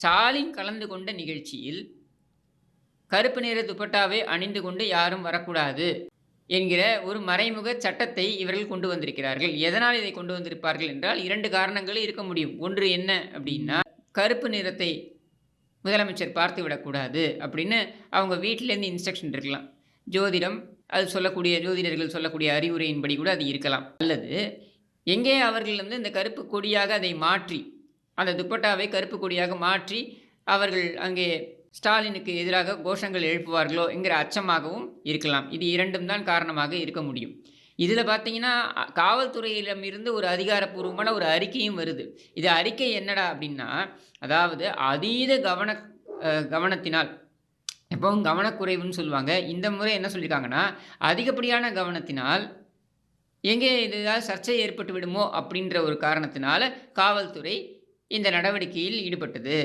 ஸ்டாலின் கலந்து கொண்ட நிகழ்ச்சியில் கருப்பு நிற துப்பட்டாவை அணிந்து கொண்டு யாரும் வரக்கூடாது என்கிற ஒரு மறைமுக சட்டத்தை இவர்கள் கொண்டு வந்திருக்கிறார்கள். எதனால் இதை கொண்டு வந்திருப்பார்கள் என்றால் 2 காரணங்கள் இருக்க முடியும். ஒன்று என்ன அப்படின்னா, கருப்பு நிறத்தை முதலமைச்சர் பார்த்து விடக்கூடாது அப்படின்னு அவங்க வீட்டிலேருந்து இன்ஸ்ட்ரக்ஷன் இருக்கலாம். ஜோதிடம் அது சொல்லக்கூடிய ஜோதிடர்கள் சொல்லக்கூடிய அறிவுரையின்படி கூட அது இருக்கலாம். அல்லது எங்கே அவர்கள் இந்த கருப்பு கொடியாக அதை மாற்றி, அந்த துப்பட்டாவை கருப்பு கொடியாக மாற்றி அவர்கள் அங்கே ஸ்டாலினுக்கு எதிராக கோஷங்கள் எழுப்புவார்களோ என்கிற அச்சமாகவும் இருக்கலாம். இது 2ம் தான் காரணமாக இருக்க முடியும். இதில் பார்த்தீங்கன்னா, காவல்துறையிடமிருந்து ஒரு அதிகாரப்பூர்வமான ஒரு அறிக்கையும் வருது. இது அறிக்கை என்னடா அப்படின்னா, அதாவது அதீத கவனத்தினால், எப்பவும் கவனக்குறைவுன்னு சொல்லுவாங்க. இந்த முறை என்ன சொல்லியிருக்காங்கன்னா, அதிகப்படியான கவனத்தினால் எங்கே இது ஏதாவது சர்ச்சை ஏற்பட்டு விடுமோ அப்படின்ற ஒரு காரணத்தினால காவல்துறை இந்த நடவடிக்கையில் ஈடுபட்டது.